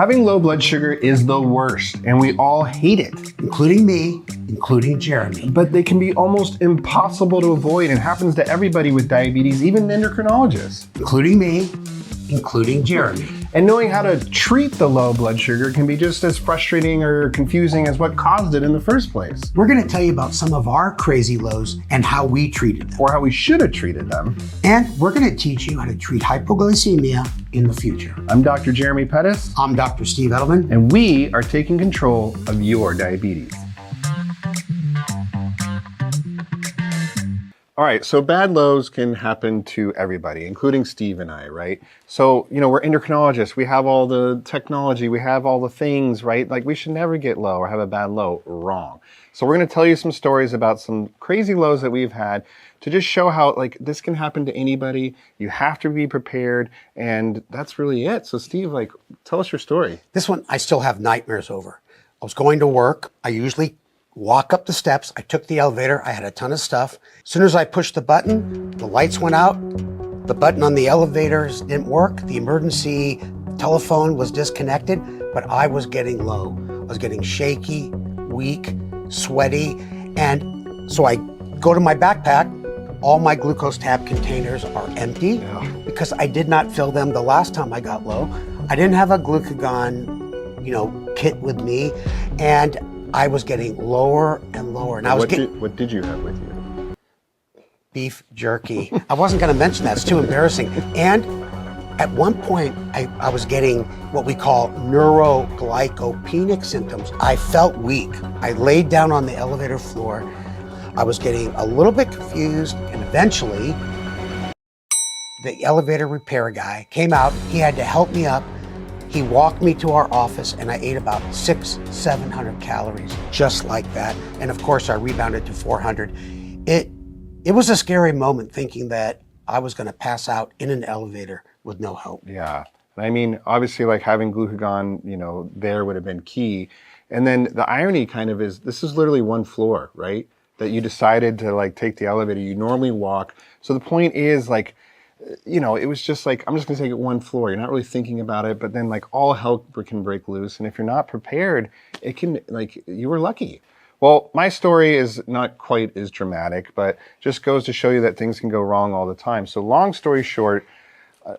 Having low blood sugar is the worst, and we all hate it. Including me, including Jeremy. But they can be almost impossible to avoid and happens to everybody with diabetes, even endocrinologists. Including me, including Jeremy. And knowing how to treat the low blood sugar can be just as frustrating or confusing as what caused it in the first place. We're going to tell you about some of our crazy lows and how we treated them. Or how we should have treated them. And we're going to teach you how to treat hypoglycemia in the future. I'm Dr. Jeremy Pettus. I'm Dr. Steve Edelman. And we are taking control of your diabetes. All right, so bad lows can happen to everybody, including Steve and I, right? So, we're endocrinologists. We have all the technology. We have all the things, right? Like, we should never get low or have a bad low. Wrong. So we're going to tell you some stories about some crazy lows that we've had to just show how, this can happen to anybody. You have to be prepared, and that's really it. So, Steve, tell us your story. This one I still have nightmares over. I was going to work. I usually walk up the steps. I took the elevator. I had a ton of stuff. As soon as I pushed the button, the lights went out. The button on the elevators didn't work. The emergency telephone was disconnected, but I was getting low. I was getting shaky, weak, sweaty. And so I go to my backpack. All my glucose tab containers are empty because I did not fill them the last time I got low. I didn't have a glucagon, kit with me. And I was getting lower and lower. And what did you have with you? Beef jerky. I wasn't going to mention that. It's too embarrassing. And at one point, I was getting what we call neuroglycopenic symptoms. I felt weak. I laid down on the elevator floor. I was getting a little bit confused, and eventually, the elevator repair guy came out. He had to help me up. He walked me to our office, and I ate about 700 calories, just like that. And of course, I rebounded to 400. It was a scary moment thinking that I was going to pass out in an elevator with no help. Yeah. I mean, obviously, having glucagon, there would have been key. And then the irony kind of is, this is literally one floor, right? That you decided to take the elevator. You normally walk. So the point is it was just I'm just going to take it one floor. You're not really thinking about it, but then all hell can break loose. And if you're not prepared, it can, you were lucky. Well, my story is not quite as dramatic, but just goes to show you that things can go wrong all the time. So long story short,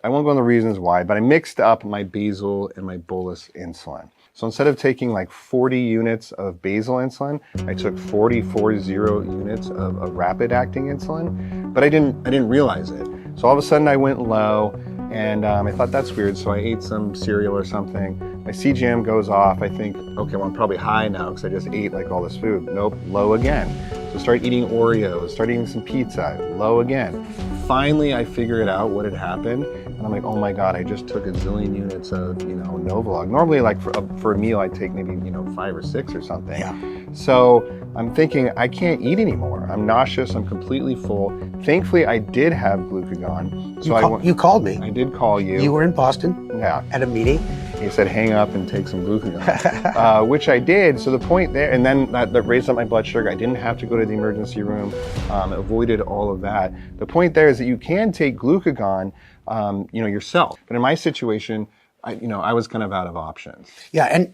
I won't go into the reasons why, but I mixed up my basal and my bolus insulin. So instead of taking 40 units of basal insulin, I took 40 units of rapid acting insulin, but I didn't realize it. So all of a sudden I went low, and I thought that's weird. So I ate some cereal or something. My CGM goes off. I think, okay, well, I'm probably high now because I just ate all this food. Nope, low again. So start eating Oreos, start eating some pizza, low again. Finally, I figured out what had happened, and I'm like, oh my God, I just took a zillion units of, Novolog. Normally, for a meal, I take maybe, 5 or 6 or something. Yeah. So I'm thinking, I can't eat anymore. I'm nauseous, I'm completely full. Thankfully, I did have glucagon. So you called me. I did call you. You were in Boston. Yeah. At a meeting. He said, hang up and take some glucagon, which I did. So the point there, and then that raised up my blood sugar. I didn't have to go to the emergency room, avoided all of that. The point there is that you can take glucagon, yourself. But in my situation, I was kind of out of options. Yeah, and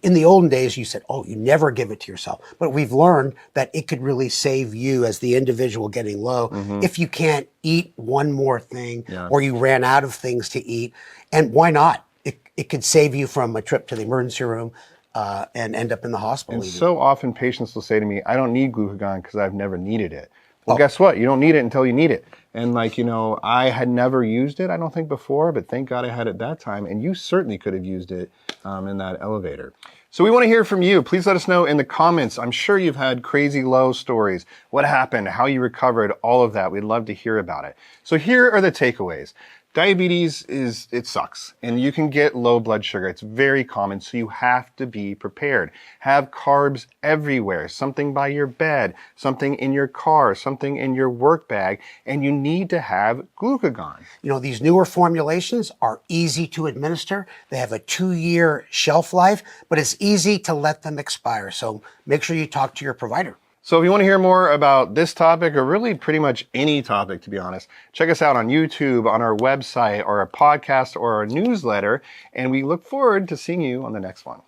in the olden days, you said, oh, you never give it to yourself. But we've learned that it could really save you as the individual getting low if you can't eat one more thing or you ran out of things to eat. And why not? It could save you from a trip to the emergency room and end up in the hospital. And so often patients will say to me, I don't need glucagon because I've never needed it. Well, guess what? You don't need it until you need it. And I had never used it, I don't think, before, but thank God I had it that time. And you certainly could have used it in that elevator. So we want to hear from you. Please let us know in the comments. I'm sure you've had crazy low stories. What happened? How you recovered? All of that. We'd love to hear about it. So here are the takeaways. Diabetes it sucks, and you can get low blood sugar. It's very common, so you have to be prepared. Have carbs everywhere, something by your bed, something in your car, something in your work bag, and you need to have glucagon. These newer formulations are easy to administer. They have a 2-year shelf life, but it's easy to let them expire. So make sure you talk to your provider. So if you want to hear more about this topic, or really pretty much any topic, to be honest, check us out on YouTube, on our website, or our podcast, or our newsletter. And we look forward to seeing you on the next one.